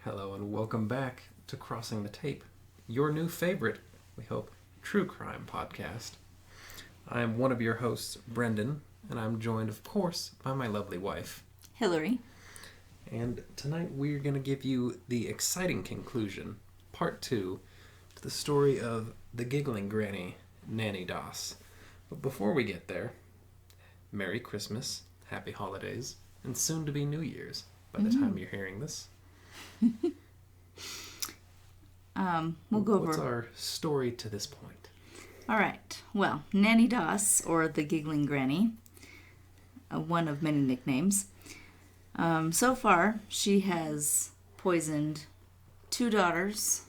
Hello and welcome back to Crossing the Tape, your new favorite, we hope, true crime podcast. I am one of your hosts, Brendan, and I'm joined, of course, by my lovely wife, Hillary. And tonight we're going to give you the exciting conclusion, part 2, to the story of the giggling granny, Nannie Doss. But before we get there, Merry Christmas, Happy Holidays, and soon to be New Year's by the time you're hearing this. We'll go over. What's our story to this point? All right. Well, Nannie Doss, or the Giggling Granny, one of many nicknames. So far, she has poisoned 2 daughters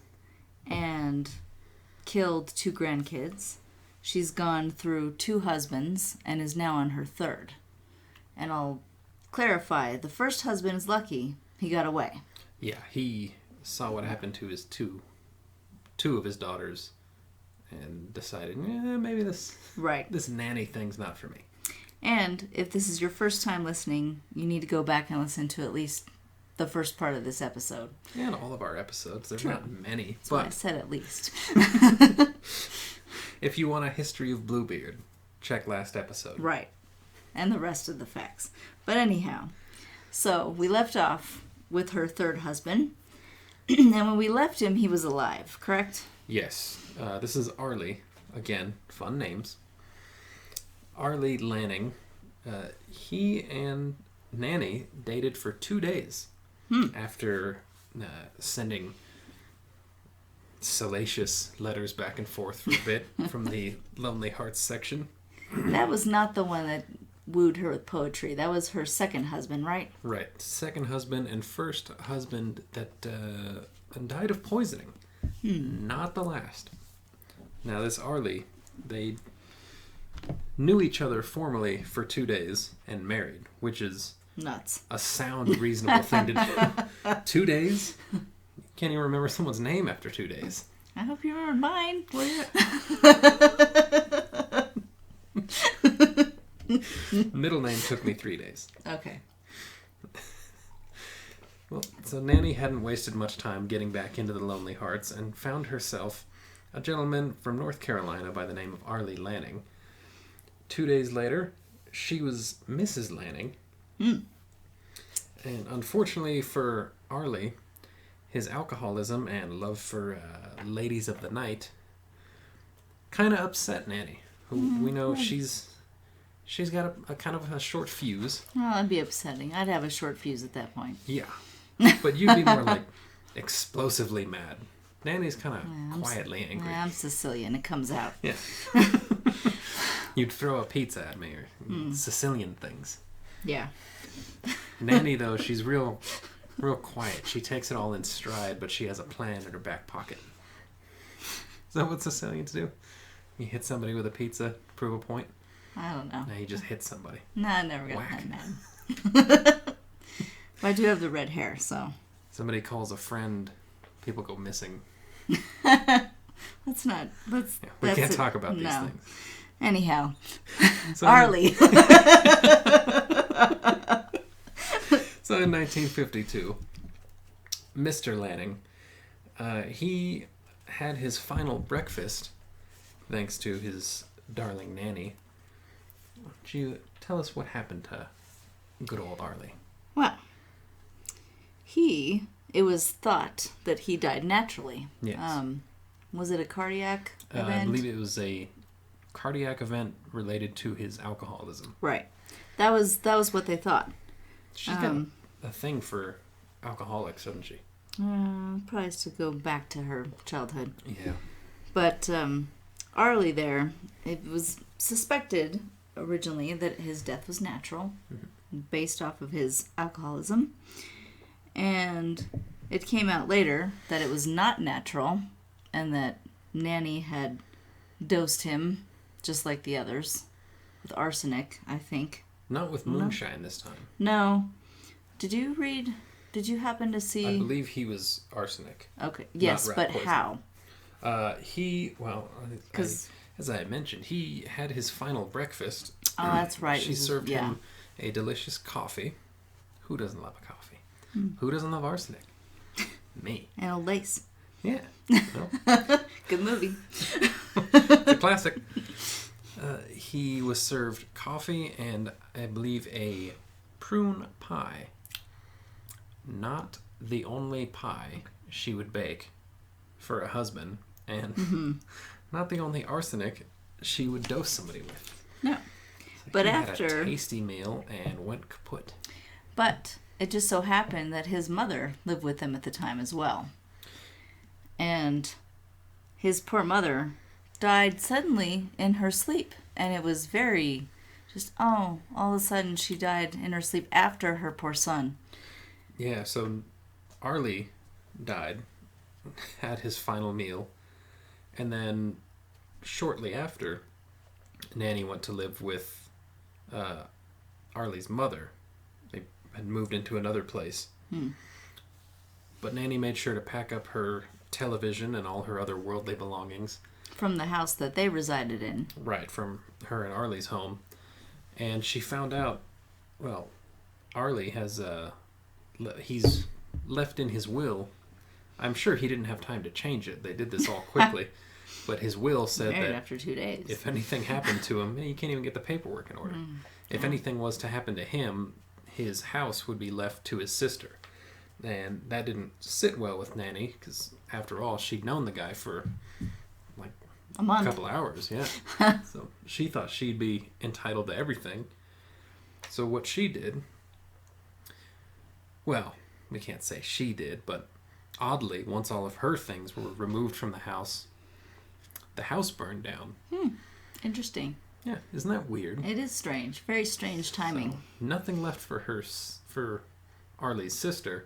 and killed 2 grandkids. She's gone through 2 husbands and is now on her 3rd. And I'll clarify, the first husband is lucky. He got away. Yeah, he saw what happened to his two of his daughters and decided, maybe this nanny thing's not for me. And if this is your first time listening, you need to go back and listen to at least the first part of this episode. And all of our episodes. There's True. not many. That's why I said at least. If you want a history of Bluebeard, check last episode. Right. And the rest of the facts. But anyhow, so we left off with her 3rd husband. And when we left him, he was alive, correct? Yes. This is Arlie. Again, fun names. Arlie Lanning. He and Nannie dated for 2 days after sending salacious letters back and forth for a bit from the Lonely Hearts section. That was not the one that wooed her with poetry. That was her 2nd husband, right? Right. 2nd husband and 1st husband that died of poisoning. Not the last. Now, this Arlie, they knew each other formally for 2 days and married, which is nuts. A sound, reasonable thing to do. 2 days? You can't even remember someone's name after 2 days. I hope you remember mine. Middle name took me 3 days. Okay. Well, so Nannie hadn't wasted much time getting back into the Lonely Hearts and found herself a gentleman from North Carolina by the name of Arlie Lanning. 2 days later, she was Mrs. Lanning. And unfortunately for Arlie, his alcoholism and love for ladies of the night kind of upset Nannie, who we know she's got a kind of a short fuse. Well, that'd be upsetting. I'd have a short fuse at that point. Yeah. But you'd be more like explosively mad. Nannie's kind of quietly angry. I'm Sicilian. It comes out. Yeah. You'd throw a pizza at me or Sicilian things. Yeah. Nannie, though, she's real quiet. She takes it all in stride, but she has a plan in her back pocket. Is that what Sicilians do? You hit somebody with a pizza, prove a point? I don't know. No, you just hit somebody. No, I never got that mad. But I do have the red hair, so. Somebody calls a friend, people go missing. That's not. We can't talk about these things. Anyhow, So, Arlie. So in 1952, Mr. Lanning, he had his final breakfast thanks to his darling Nannie. Why don't you tell us what happened to good old Arlie? Well, it was thought that he died naturally. Yes. Was it a cardiac event? I believe it was a cardiac event related to his alcoholism. Right. That was what they thought. She's got a thing for alcoholics, doesn't she? Probably has to go back to her childhood. Yeah. But Arlie there, it was suspected originally that his death was natural, based off of his alcoholism. And it came out later that it was not natural, and that Nannie had dosed him, just like the others, with arsenic, I think. Not with moonshine this time. No. Did you happen to see? I believe he was arsenic. Okay. Yes, but poison. How? As I had mentioned, he had his final breakfast. Oh, that's right. She served him a delicious coffee. Who doesn't love a coffee? Who doesn't love arsenic? Me. And Old Lace. Yeah. Well, Good movie. it's a classic. He was served coffee and, I believe, a prune pie. Not the only pie she would bake for a husband, and not the only arsenic she would dose somebody with. No. Like But he after... had a tasty meal and went kaput. But it just so happened that his mother lived with him at the time as well. And his poor mother died suddenly in her sleep. And it was very just, all of a sudden she died in her sleep after her poor son. Yeah, so Arlie died, had his final meal, and then shortly after, Nannie went to live with Arlie's mother. They had moved into another place. But Nannie made sure to pack up her television and all her other worldly belongings. From the house that they resided in. Right, from her and Arlie's home. And she found out, well, Arlie has, he's left in his will. I'm sure he didn't have time to change it. They did this all quickly. But his will said Married that after 2 days. if anything happened to him, you can't even get the paperwork in order. If anything was to happen to him, his house would be left to his sister. And that didn't sit well with Nannie, because after all, she'd known the guy for like a month. couple hours, yeah. So she thought she'd be entitled to everything. So what she did, well, we can't say she did, but oddly, once all of her things were removed from the house burned down. Interesting. Yeah, isn't that weird? It is strange. Very strange timing. So, nothing left for Arlie's sister.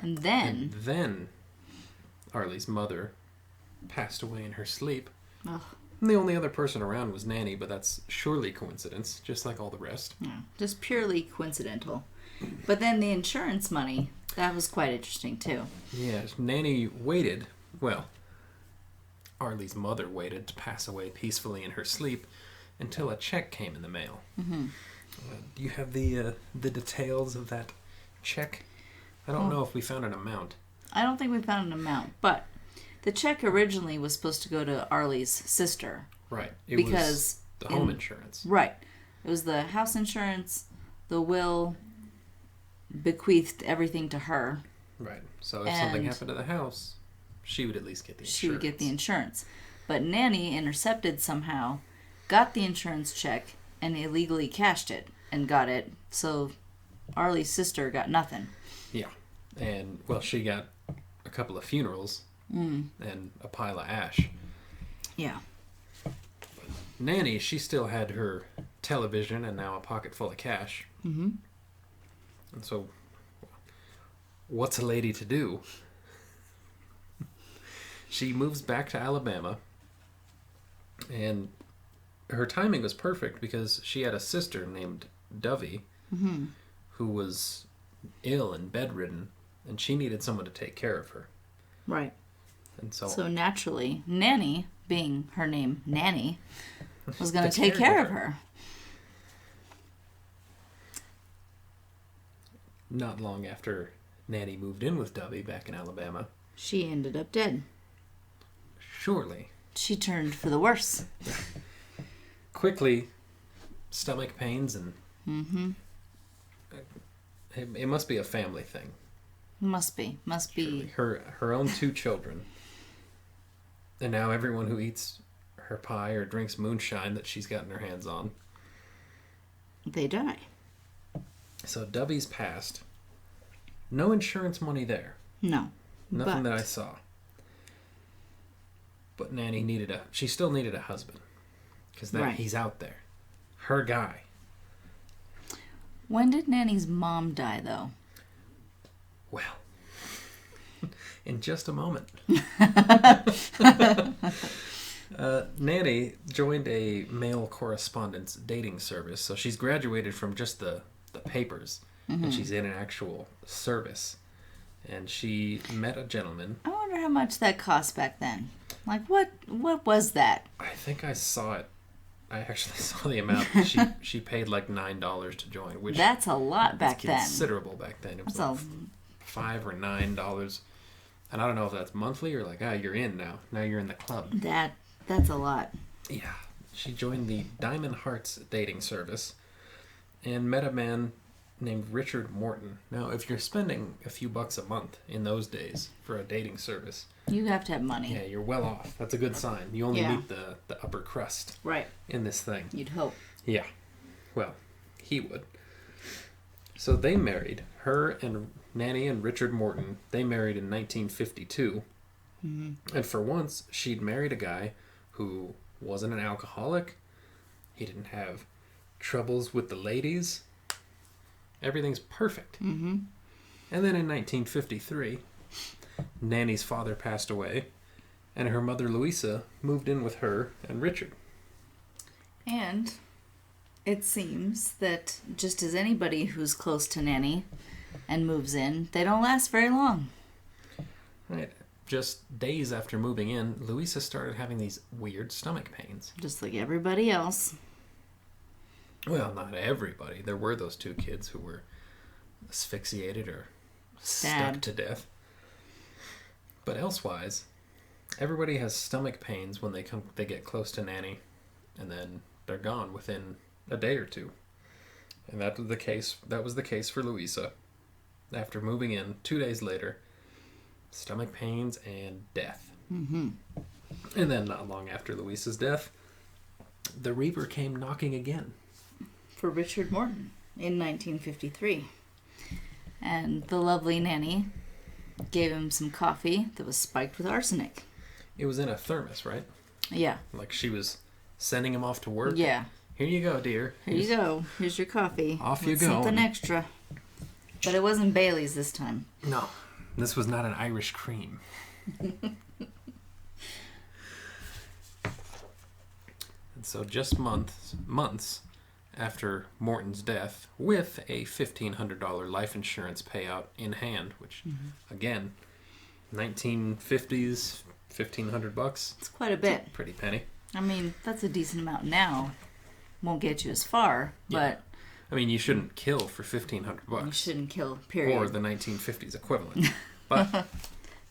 And then... And then Arlie's mother passed away in her sleep. Ugh. And the only other person around was Nannie, but that's surely coincidence, just like all the rest. Yeah, just purely coincidental. But then the insurance money, that was quite interesting too. Yeah, Nannie waited, well, Arlie's mother waited to pass away peacefully in her sleep until a check came in the mail. Do you have the details of that check? I don't know if we found an amount. I don't think we found an amount, but the check originally was supposed to go to Arlie's sister. Right. It because was the home insurance. Right. It was the house insurance, the will bequeathed everything to her. Right. So if something happened to the house, she would at least get the insurance. She would get the insurance. But Nannie intercepted somehow, got the insurance check, and illegally cashed it and got it. So Arlie's sister got nothing. Yeah. And, well, she got a couple of funerals and a pile of ash. Yeah. Nannie, she still had her television and now a pocket full of cash. And so, what's a lady to do? She moves back to Alabama, and her timing was perfect because she had a sister named Dovey who was ill and bedridden, and she needed someone to take care of her. Right. And so naturally, Nannie, being her name Nannie, was going to take care of her. Not long after Nannie moved in with Dovey back in Alabama, she ended up dead. Surely. She turned for the worse. Quickly, stomach pains and... It must be a family thing. Must be. Surely. Her own 2 children. And now everyone who eats her pie or drinks moonshine that she's gotten her hands on. They die. So Dovey's passed. No insurance money there. No. Nothing that I saw. But Nannie she still needed a husband. Because he's out there. Her guy. When did Nannie's mom die, though? Well, in just a moment. Nannie joined a male correspondence dating service. So she's graduated from just the papers. And she's in an actual service. And she met a gentleman. I wonder how much that cost back then. Like, what was that? I think I saw it. I actually saw the amount. She paid like $9 to join, which that's a lot back then. Considerable back then. It was like $5 or $9. And I don't know if that's monthly or like, you're in now. Now you're in the club. That's a lot. Yeah. She joined the Diamond Hearts dating service and met a man named Richard Morton. Now, if you're spending a few bucks a month in those days for a dating service, you have to have money. Yeah, you're well off. That's a good sign. You only meet the upper crust in this thing. You'd hope. Yeah. Well, he would. So they married. Her and Nannie and Richard Morton, they married in 1952. Mm-hmm. And for once, she'd married a guy who wasn't an alcoholic. He didn't have troubles with the ladies. Everything's perfect. Mm-hmm. And then in 1953, Nannie's father passed away, and her mother Louisa moved in with her and Richard. And it seems that just as anybody who's close to Nannie and moves in, they don't last very long. Right. Just days after moving in, Louisa started having these weird stomach pains. Just like everybody else. Well, not everybody. There were those two kids who were asphyxiated or stuck to death. But elsewise, everybody has stomach pains when they get close to Nannie, and then they're gone within a day or two. And that was the case for Louisa. After moving in, 2 days later, stomach pains and death. Mm-hmm. And then not long after Louisa's death, the Reaper came knocking again. For Richard Morton in 1953. And the lovely Nannie gave him some coffee that was spiked with arsenic. It was in a thermos, right? Yeah. Like she was sending him off to work? Yeah. Here you go, dear. Here you go. Here's your coffee. Off you go. Something extra. But it wasn't Bailey's this time. No. This was not an Irish cream. And so just months after Morton's death, with a $1,500 life insurance payout in hand, which, again, 1950s, $1,500. It's quite a bit. Pretty penny. I mean, that's a decent amount now. Won't get you as far, but... I mean, you shouldn't kill for $1,500. You shouldn't kill, period. Or the 1950s equivalent. But...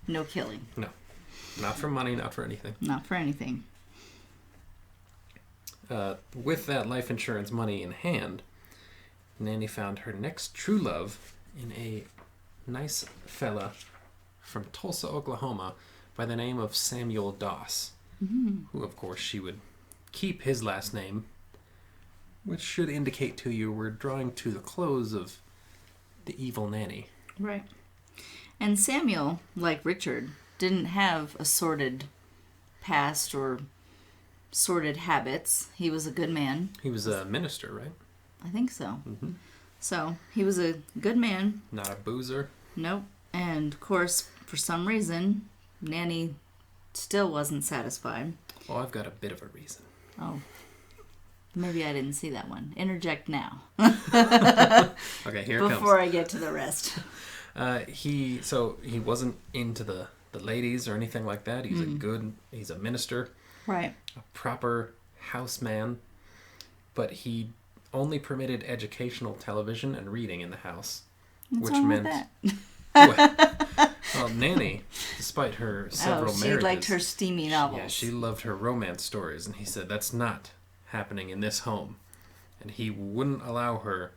no killing. No. Not for money, not for anything. Not for anything. With that life insurance money in hand, Nannie found her next true love in a nice fella from Tulsa, Oklahoma, by the name of Samuel Doss, who, of course, she would keep his last name, which should indicate to you we're drawing to the close of the evil Nannie. Right. And Samuel, like Richard, didn't have a sordid past or sordid habits. He was a good man. He was a minister, right? I think so. Mm-hmm. So, he was a good man. Not a boozer. Nope. And, of course, for some reason, Nannie still wasn't satisfied. Well, I've got a bit of a reason. Oh. Maybe I didn't see that one. Interject now. Okay, here it comes. Before I get to the rest. He wasn't into the ladies or anything like that. He's a minister. Right. A proper houseman. But he only permitted educational television and reading in the house. What's which wrong meant with that? well, Nannie, despite her several she marriages, liked her steamy novels. Yeah, she loved her romance stories, and he said that's not happening in this home, and he wouldn't allow her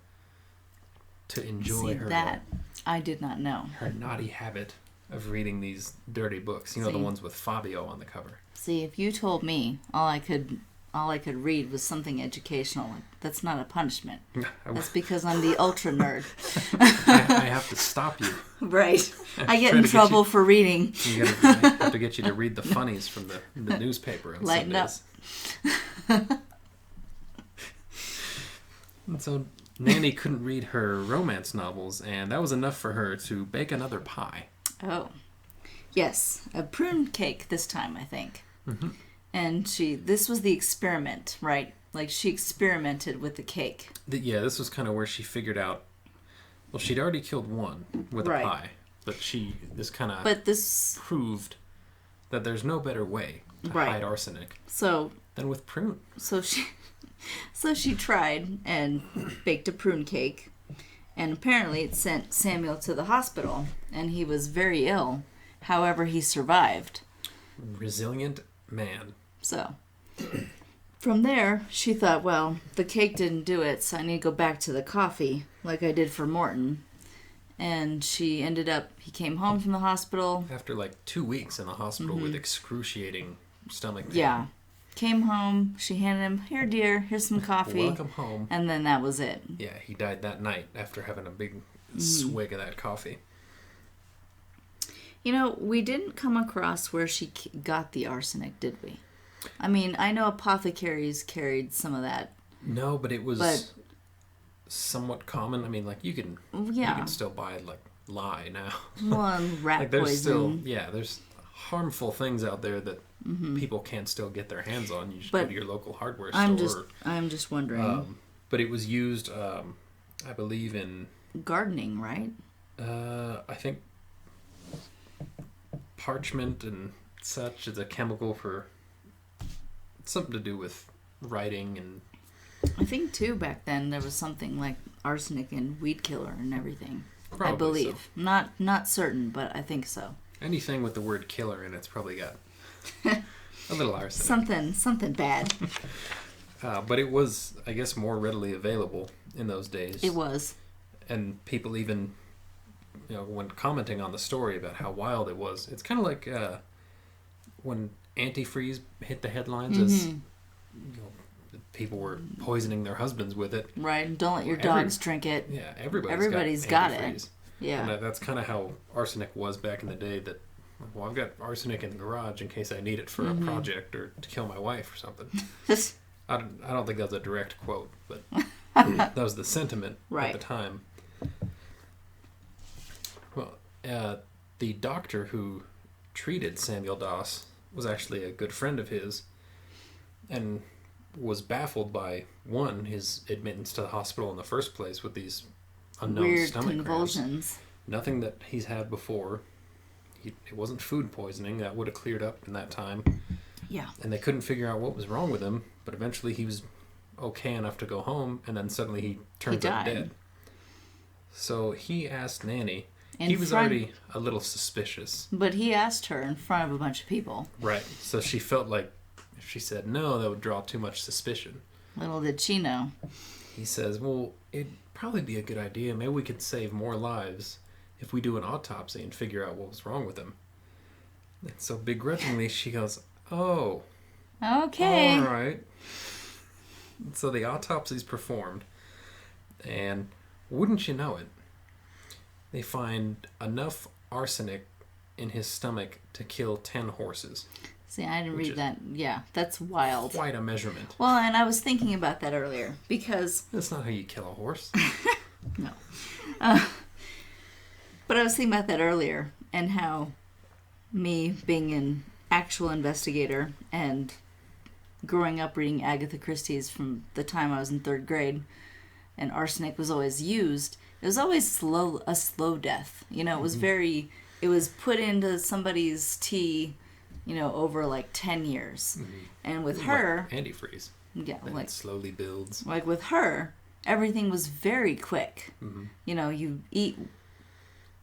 to enjoy that I did not know. Her naughty habit of reading these dirty books. You know, the ones with Fabio on the cover. See, if you told me all I could read was something educational, that's not a punishment. That's because I'm the ultra nerd. I have to stop you. Right. I get in trouble for reading. I have to get you to read the funnies from the newspaper on Lighten Sundays. Up. And so Nannie couldn't read her romance novels, and that was enough for her to bake another pie. Oh. Yes. A prune cake this time, I think. Mm-hmm. And this was the experiment, right? Like, she experimented with the cake. This was kind of where she figured out, well, she'd already killed one with a pie, but this kind of proved that there's no better way to hide arsenic than with prune. So she tried and baked a prune cake, and apparently it sent Samuel to the hospital, and he was very ill, However, he survived. Resilient man. So, from there, she thought, well, the cake didn't do it, so I need to go back to the coffee, like I did for Morton. And she ended up, he came home from the hospital. After like 2 weeks in the hospital with excruciating stomach pain. Yeah. Came home, she handed him, here, dear, here's some coffee. Welcome home. And then that was it. Yeah, he died that night after having a big swig of that coffee. You know, we didn't come across where she got the arsenic, did we? I mean, I know apothecaries carried some of that. No, but it was somewhat common. I mean, like, you can still buy, like, lye now. Well, and rat like, there's poison. there's harmful things out there that people can't still get their hands on. You just go to your local hardware store. I'm just wondering. But it was used, I believe, in... gardening, right? I think parchment and such is a chemical for something to do with writing and... I think, too, back then there was something like arsenic and weed killer and everything. Probably I believe. So. Not certain, but I think so. Anything with the word killer in it's probably got a little arsenic. Something bad. But it was, I guess, more readily available in those days. It was. And people even, when commenting on the story about how wild it was, it's kind of like when antifreeze hit the headlines as people were poisoning their husbands with it. Right, and don't let your dogs drink it. Yeah, everybody's got antifreeze. it. Yeah. And that's kind of how arsenic was back in the day, that, well, I've got arsenic in the garage in case I need it for a project or to kill my wife or something. I don't think that was a direct quote, but that was the sentiment at the time. Well, the doctor who treated Samuel Doss was actually a good friend of his and was baffled by, one, his admittance to the hospital in the first place with these unknown weird stomach convulsions. cramps. Nothing that he's had before. It wasn't food poisoning. That would have cleared up in that time. Yeah. And they couldn't figure out what was wrong with him, but eventually he was okay enough to go home, and then suddenly he turns up dead. So he asked Nannie. He was already a little suspicious. But he asked her in front of a bunch of people. Right. So she felt like if she said no, that would draw too much suspicion. Little did she know. He says, well, it'd probably be a good idea. Maybe we could save more lives if we do an autopsy and figure out what was wrong with him. And so begrudgingly she goes, oh. Okay. All right. So the autopsy's performed. And wouldn't you know it, they find enough arsenic in his stomach to kill 10 horses. See, I didn't read that. Yeah, that's wild. Quite a measurement. Well, and I was thinking about that earlier because... That's not how you kill a horse. No. But I was thinking about that earlier and how me being an actual investigator and growing up reading Agatha Christie's from the time I was in 3rd grade, and arsenic was always used. It was always a slow death. It was it was put into somebody's tea, over like 10 years. Mm-hmm. And with her... Like antifreeze. Yeah. And it slowly builds. Like with her, everything was very quick. Mm-hmm. You eat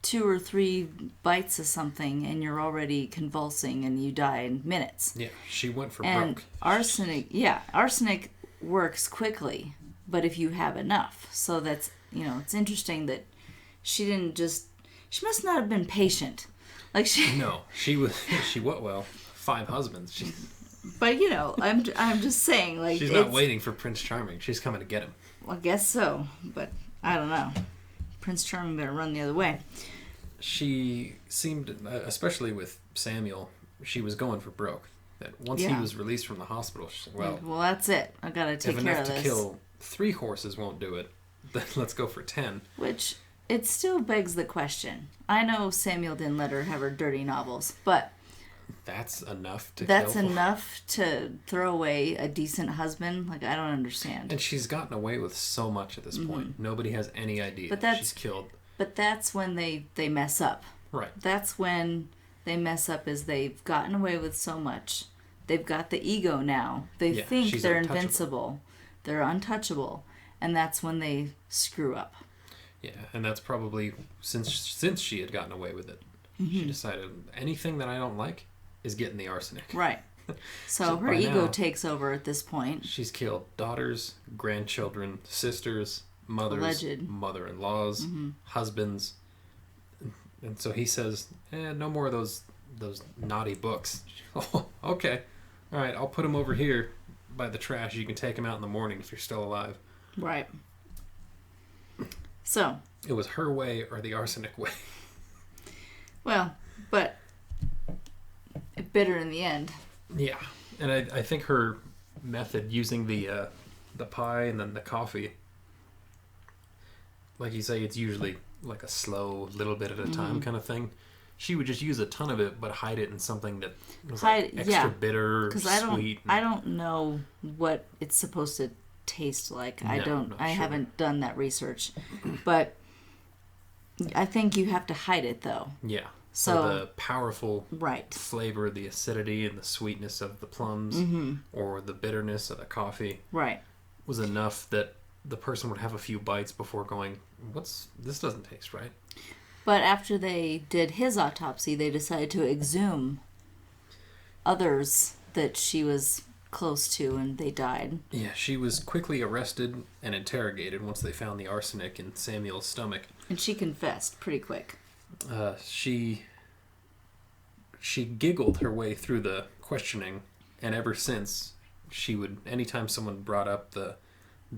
2 or 3 bites of something and you're already convulsing and you die in minutes. Yeah, she went for and broke. Arsenic works quickly, but if you have enough. So that's, it's interesting that she must not have been patient. No, she 5 husbands. But I'm just saying, she's not waiting for Prince Charming. She's coming to get him. Well, I guess so, but I don't know. Prince Charming better run the other way. She seemed, especially with Samuel, she was going for broke. That once he was released from the hospital, she said, well, that's it. I gotta take care of this. If enough to kill 3 horses won't do it, then let's go for 10. Which, it still begs the question. I know Samuel didn't let her have her dirty novels, but... That's enough to That's enough to throw away a decent husband? I don't understand. And she's gotten away with so much at this point. Nobody has any idea she's killed. But that's when they mess up. Right. That's when they mess up, is they've gotten away with so much. They've got the ego now. They think they're invincible. They're untouchable. And that's when they screw up. Yeah, and that's probably since she had gotten away with it. She decided anything that I don't like is getting the arsenic. Right. So her ego takes over at this point. She's killed daughters, grandchildren, sisters, mothers, Alleged. mother-in-laws, husbands. And so he says, no more of those naughty books. Oh, okay. All right, I'll put them over here by the trash. You can take them out in the morning if you're still alive. Right. So. It was her way or the arsenic way. Well, but bitter in the end. Yeah. And I think her method using the pie and then the coffee, like you say, it's usually like a slow, little bit at a time kind of thing. She would just use a ton of it, but hide it in something that was like extra bitter, sweet. I don't know what it's supposed to taste like. I haven't done that research, but I think you have to hide it though. Yeah. So the powerful flavor, the acidity and the sweetness of the plums, or the bitterness of the coffee, was enough that the person would have a few bites before going, this doesn't taste right. But after they did his autopsy, they decided to exhume others that she was close to, and they died. Yeah, she was quickly arrested and interrogated once they found the arsenic in Samuel's stomach. And she confessed pretty quick. She giggled her way through the questioning, and ever since, she would, anytime someone brought up the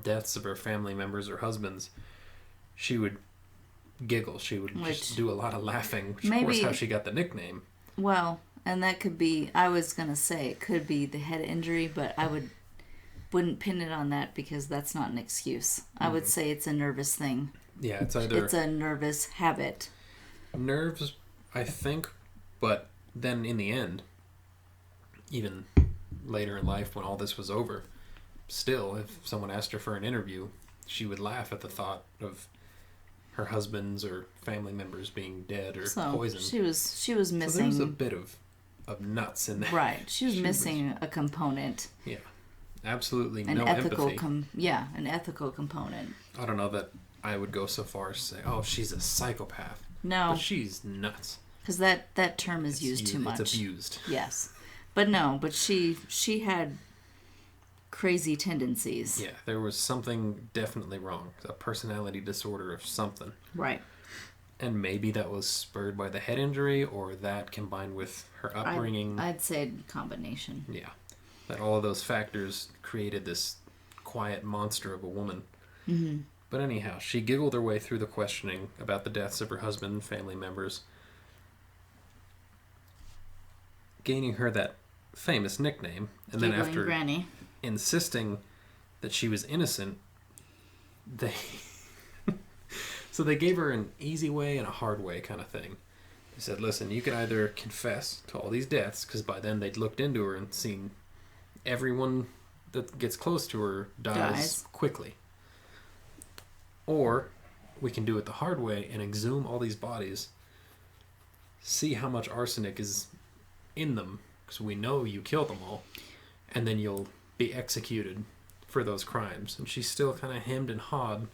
deaths of her family members or husbands, she would giggle. She would just do a lot of laughing, which of course is how she got the nickname. Well, and that could be, I was going to say, it could be the head injury, but I wouldn't pin it on that because that's not an excuse. I would say it's a nervous thing. Yeah, it's a nervous habit. Nerves, I think, but then in the end, even later in life when all this was over, still, if someone asked her for an interview, she would laugh at the thought of her husband's or family members being dead or poisoned. She was missing. So there was a bit of nuts in there. Right. She was missing a component. Yeah. Absolutely no empathy. An ethical component. I don't know that I would go so far as to say, oh, she's a psychopath. No. But she's nuts. Because that term is used too much. It's abused. Yes. But she had crazy tendencies. Yeah, there was something definitely wrong. A personality disorder of something. Right. And maybe that was spurred by the head injury, or that combined with her upbringing. I'd say combination. Yeah. That all of those factors created this quiet monster of a woman. Mm-hmm. But anyhow, she giggled her way through the questioning about the deaths of her husband and family members, gaining her that famous nickname. And Giggling then after Granny. Insisting that she was innocent, so they gave her an easy way and a hard way kind of thing. They said, listen, you can either confess to all these deaths, because by then they'd looked into her and seen everyone that gets close to her dies quickly. Or we can do it the hard way and exhume all these bodies, see how much arsenic is in them, because we know you killed them all, and then you'll be executed for those crimes. And she's still kind of hemmed and hawed.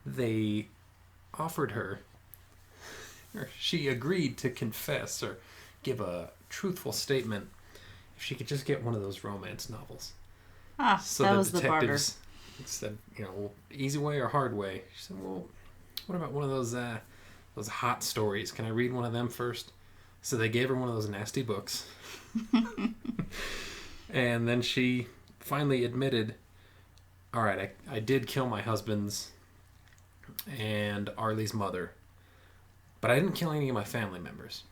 They offered her, or she agreed to confess or give a truthful statement if she could just get one of those romance novels. So that was the barter. Said, easy way or hard way. She said, well, what about one of those hot stories? Can I read one of them first? So they gave her one of those nasty books. And then she finally admitted, all right, I did kill my husband's and Arlie's mother, but I didn't kill any of my family members.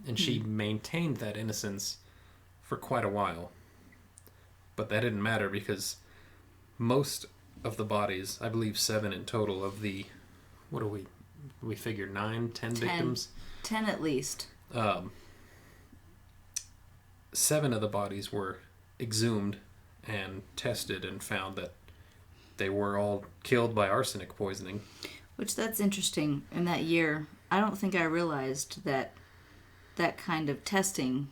And she maintained that innocence for quite a while. But that didn't matter because most of the bodies, I believe 7 in total of the, what do we figure 9, 10 victims? 10 at least. 7 of the bodies were exhumed and tested and found that they were all killed by arsenic poisoning. Which that's interesting. In that year, I don't think I realized that kind of testing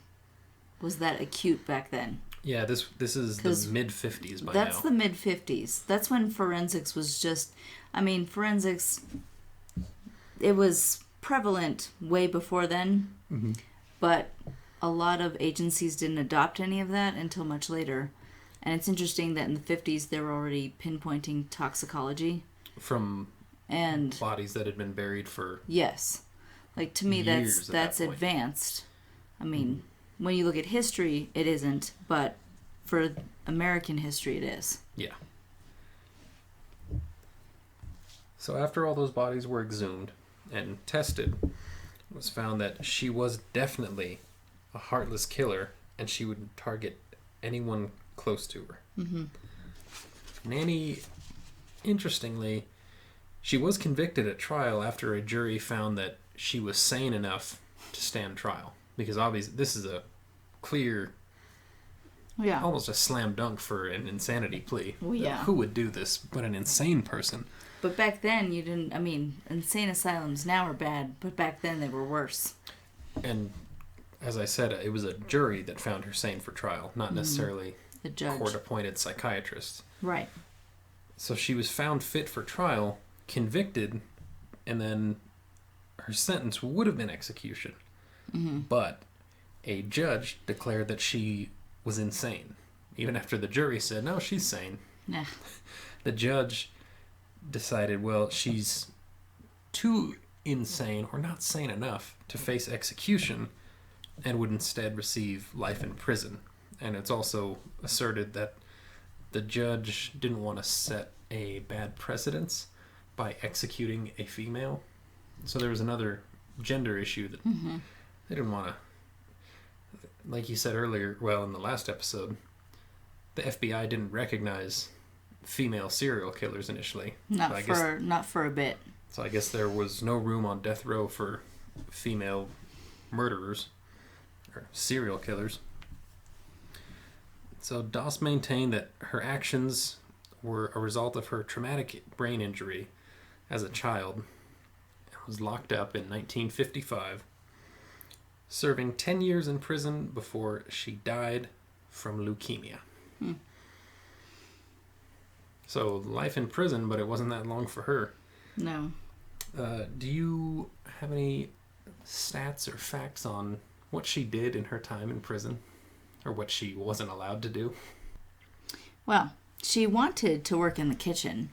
was that acute back then. Yeah, this is the mid-50s by now. That's the mid-50s. That's when forensics was just... forensics, it was prevalent way before then, Mm-hmm. But a lot of agencies didn't adopt any of that until much later. And it's interesting that in the 50s they were already pinpointing toxicology. From and bodies that had been buried for yes. Like, to me, years that's that advanced. I mean, when you look at history, it isn't. But for American history, it is. Yeah. So after all those bodies were exhumed and tested, it was found that she was definitely a heartless killer, and she would target anyone close to her. Mm-hmm. Nannie, interestingly, she was convicted at trial after a jury found that she was sane enough to stand trial. Because obviously this is a clear, almost a slam dunk for an insanity plea. Well, yeah. Who would do this but an insane person? But back then, you didn't... I mean, insane asylums now are bad, but back then they were worse. And as I said, it was a jury that found her sane for trial, not necessarily the judge. Court-appointed psychiatrists. Right. So she was found fit for trial, convicted, and then her sentence would have been execution. Mm-hmm. But a judge declared that she was insane. Even after the jury said, no, she's sane. Nah. The judge decided, well, she's too insane or not sane enough to face execution and would instead receive life in prison. And it's also asserted that the judge didn't want to set a bad precedence by executing a female. So there was another gender issue that they didn't want to, like you said earlier, well, in the last episode, the FBI didn't recognize female serial killers initially. Not for a bit. So I guess there was no room on death row for female murderers or serial killers. So Doss maintained that her actions were a result of her traumatic brain injury as a child and was locked up in 1955, serving 10 years in prison before she died from leukemia. So life in prison, but it wasn't that long for her. No. Do you have any stats or facts on what she did in her time in prison? Or what she wasn't allowed to do? Well, she wanted to work in the kitchen.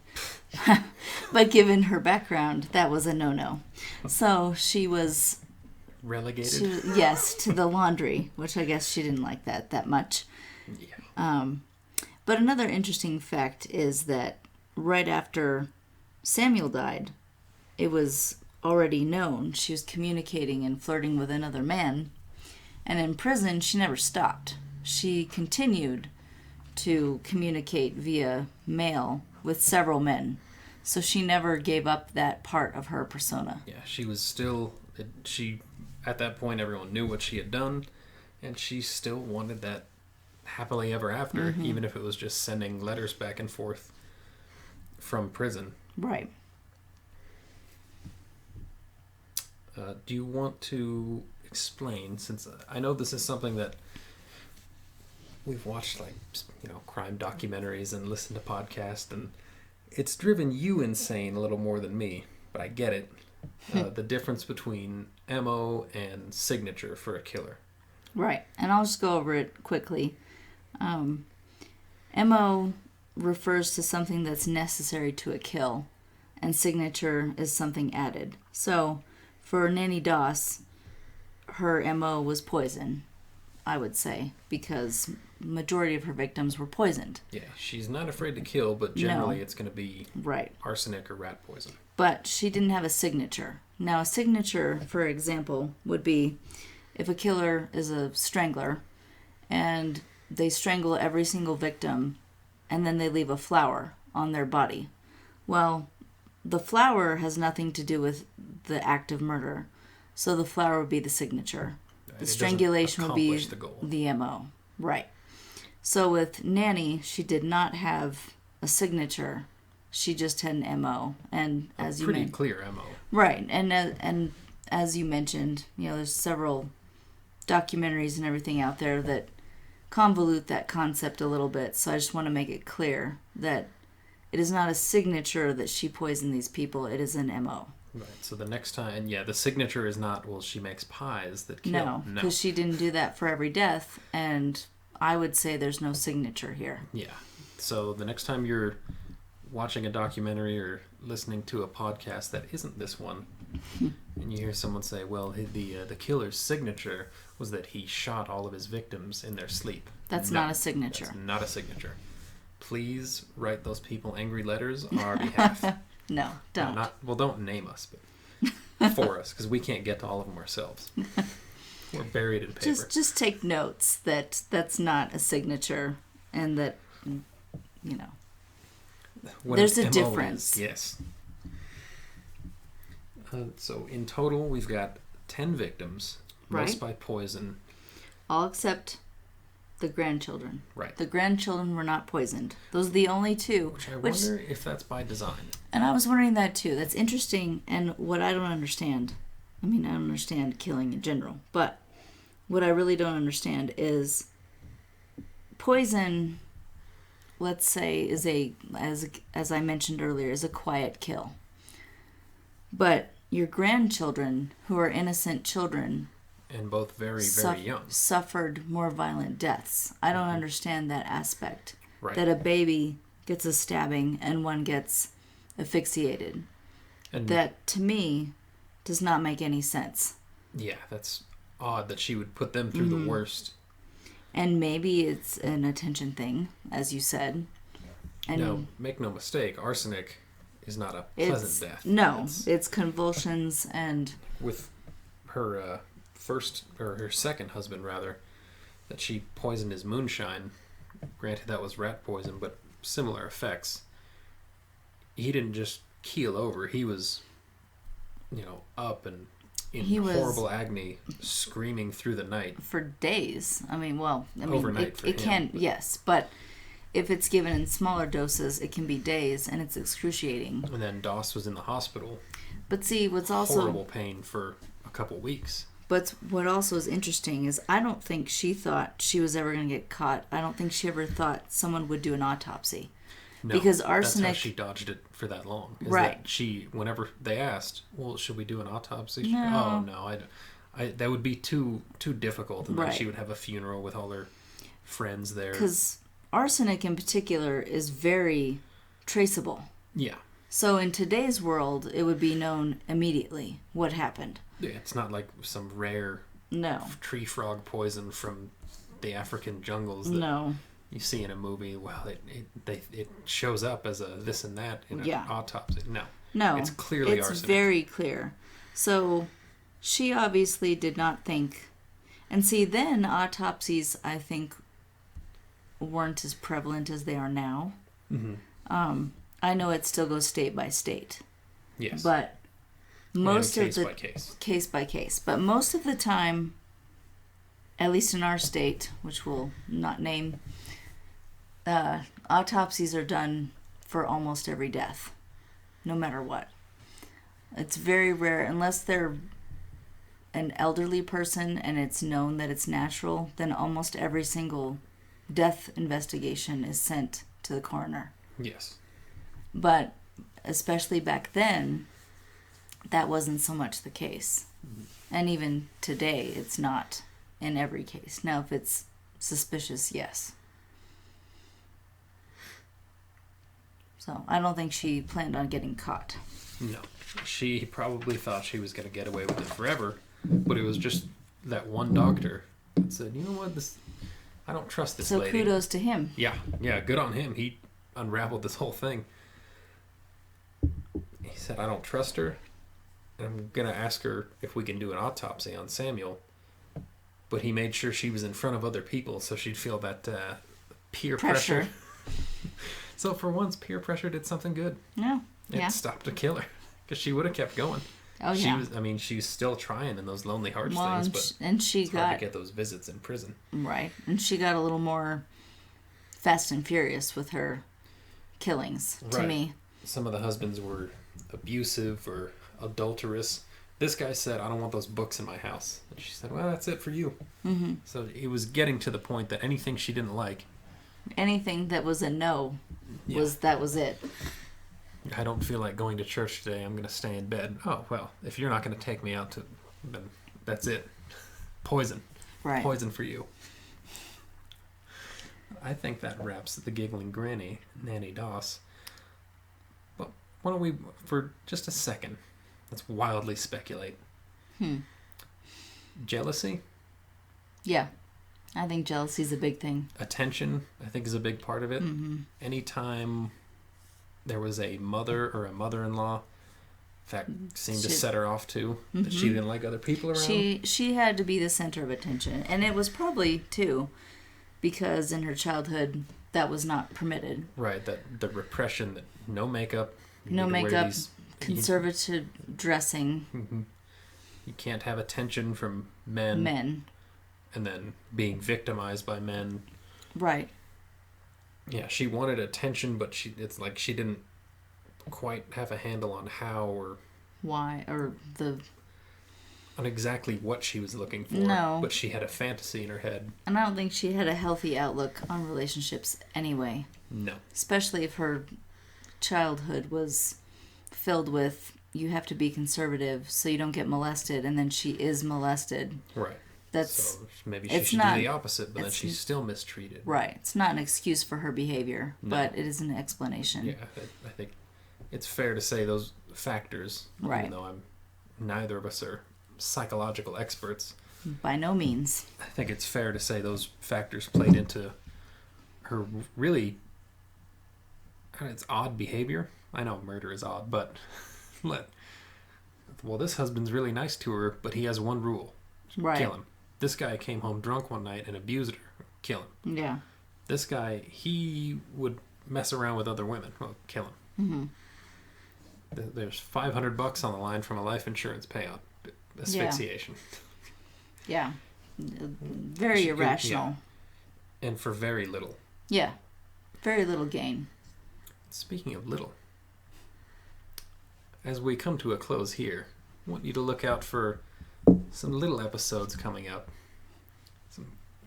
But given her background, that was a no-no. So she was... relegated? Yes, to the laundry, which I guess she didn't like that much. Yeah. But another interesting fact is that right after Samuel died, it was already known she was communicating and flirting with another man. And in prison, she never stopped. She continued to communicate via mail with several men. So she never gave up that part of her persona. Yeah, she was still... At that point, everyone knew what she had done, and she still wanted that happily ever after, even if it was just sending letters back and forth from prison. Right. Do you want to explain, since I know this is something that we've watched, like, crime documentaries and listened to podcasts, and it's driven you insane a little more than me, but I get it. The difference between MO and signature for a killer. Right, and I'll just go over it quickly. MO refers to something that's necessary to a kill, and signature is something added. So, for Nannie Doss, her MO was poison, I would say, because majority of her victims were poisoned. Yeah, she's not afraid to kill, but generally it's going to be arsenic or rat poison. But she didn't have a signature. Now, a signature, for example, would be if a killer is a strangler and they strangle every single victim and then they leave a flower on their body. Well, the flower has nothing to do with the act of murder, so the flower would be the signature. The strangulation would be the MO. Right. So with Nannie, she did not have a signature. She just had an MO. And as you mentioned, pretty clear MO. Right. And as you mentioned, there's several documentaries and everything out there that convolute that concept a little bit. So I just want to make it clear that it is not a signature that she poisoned these people. It is an MO. Right. So the next time, yeah, the signature is not, well, she makes pies that kill. No, because she didn't do that for every death, and I would say there's no signature here. Yeah. So the next time you're watching a documentary or listening to a podcast that isn't this one, and you hear someone say, well, the killer's signature was that he shot all of his victims in their sleep. That's not a signature. That's not a signature. Please write those people angry letters on our behalf. No, don't. Don't name us, but for us, because we can't get to all of them ourselves. We're buried in paper. Just take notes that that's not a signature, and that, you know, there's a difference. Yes. So in total, we've got 10 victims, most by poison. All except the grandchildren. Right. The grandchildren were not poisoned. Those are the only two. Which I wonder if that's by design. And I was wondering that too. That's interesting. And what I don't understand, I mean, I don't understand killing in general, but what I really don't understand is poison, let's say, is as I mentioned earlier, is a quiet kill. But your grandchildren, who are innocent children, and both very, very young, suffered more violent deaths. I don't understand that aspect. Right. That a baby gets a stabbing and one gets asphyxiated. And that, to me, does not make any sense. Yeah, that's odd that she would put them through the worst. And maybe it's an attention thing, as you said. And no, make no mistake, arsenic is not a pleasant death. No, it's convulsions and... With her her second husband, rather, that she poisoned his moonshine. Granted, that was rat poison, but similar effects. He didn't just keel over. He was, up and in horrible agony, screaming through the night. For days. Overnight for him. It can, yes, but if it's given in smaller doses, it can be days, and it's excruciating. And then Doss was in the hospital. But see, what's also... Horrible pain for a couple weeks. But what also is interesting is I don't think she thought she was ever going to get caught. I don't think she ever thought someone would do an autopsy. No, because arsenic... That's how she dodged it for that long. Right. That whenever they asked, well, should we do an autopsy? No. That would be too difficult. And then right. she would have a funeral with all her friends there. Because arsenic in particular is very traceable. Yeah. So in today's world, it would be known immediately what happened. Yeah, it's not like some rare tree frog poison from the African jungles that you see in a movie. Well, it shows up as a this and that in an autopsy. No, it's clearly arsenic. It's very clear. So she obviously did not think. And see, then autopsies, I think, weren't as prevalent as they are now. Mm-hmm. I know it still goes state by state. Yes. But most of the case by case. But most of the time, at least in our state, which we'll not name, autopsies are done for almost every death, no matter what. It's very rare, unless they're an elderly person and it's known that it's natural, then almost every single death investigation is sent to the coroner. Yes. But especially back then, that wasn't so much the case. Mm-hmm. And even today, it's not in every case. Now, if it's suspicious, yes. So, I don't think she planned on getting caught. No. She probably thought she was going to get away with it forever, but it was just that one doctor that said, you know what, I don't trust this lady. So, kudos to him. Yeah, good on him. He unraveled this whole thing. He said, I don't trust her. And I'm going to ask her if we can do an autopsy on Samuel. But he made sure she was in front of other people so she'd feel that peer pressure. So for once, peer pressure did something good. No. It stopped a killer. Because she would have kept going. Oh, She's still trying in those Lonely Hearts things, but it's hard to get those visits in prison. Right. And she got a little more fast and furious with her killings, to me. Some of the husbands were abusive or adulterous. This guy said, I don't want those books in my house. And she said, well, that's it for you. Mm-hmm. So it was getting to the point that anything she didn't like, anything that was a no, was it. I don't feel like going to church today. I'm going to stay in bed. Oh, well, if you're not going to take me out to, then that's it. Poison. Right. Poison for you. I think that wraps the giggling granny, Nannie Doss. But why don't we, for just a second, let's wildly speculate. Jealousy? Yeah. I think jealousy is a big thing. Attention, I think, is a big part of it. Mm-hmm. Anytime there was a mother or a mother-in-law that seemed to set her off too, that she didn't like other people around. She had to be the center of attention. And it was probably, too, because in her childhood, that was not permitted. Right, that the repression, that no makeup. No makeup, conservative dressing. You can't have attention from men. And then being victimized by men. Right. Yeah, she wanted attention, but it's like she didn't quite have a handle on how or why or on exactly what she was looking for. No. But she had a fantasy in her head. And I don't think she had a healthy outlook on relationships anyway. No. Especially if her childhood was filled with, you have to be conservative so you don't get molested, and then she is molested. Right. So maybe she should do the opposite, but then she's still mistreated. Right. It's not an excuse for her behavior, No. but it is an explanation. Yeah, I think it's fair to say those factors, right. even though neither of us are psychological experts. By no means. I think it's fair to say those factors played into her really, it's odd behavior. I know murder is odd, but this husband's really nice to her, but he has one rule. Right. Kill him. This guy came home drunk one night and abused her. Kill him. Yeah. This guy, he would mess around with other women. Well, kill him. There's $500 on the line from a life insurance payout. Asphyxiation. Yeah. Very irrational. Yeah. And for very little. Yeah. Very little gain. Speaking of little, as we come to a close here, I want you to look out for some little episodes coming up.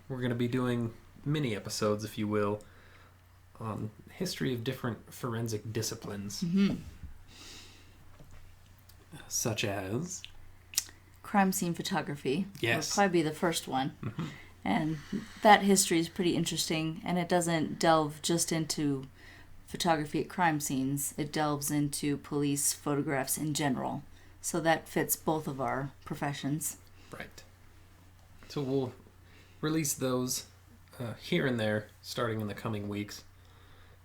We're going to be doing mini episodes, if you will, on history of different forensic disciplines. Such as crime scene photography. Yes. Will probably be the first one. And that history is pretty interesting, and it doesn't delve just into photography at crime scenes. It delves into police photographs in general. So that fits both of our professions. Right. So we'll release those here and there, starting in the coming weeks,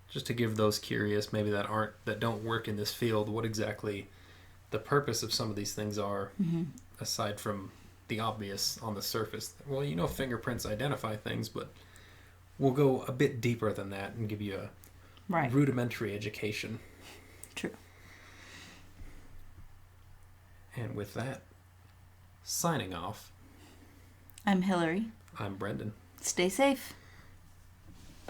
just to give those curious, maybe that don't work in this field, what exactly the purpose of some of these things are, aside from the obvious on the surface. Well, fingerprints identify things, but we'll go a bit deeper than that and give you a rudimentary education. True. And with that, signing off. I'm Hillary. I'm Brendan. Stay safe.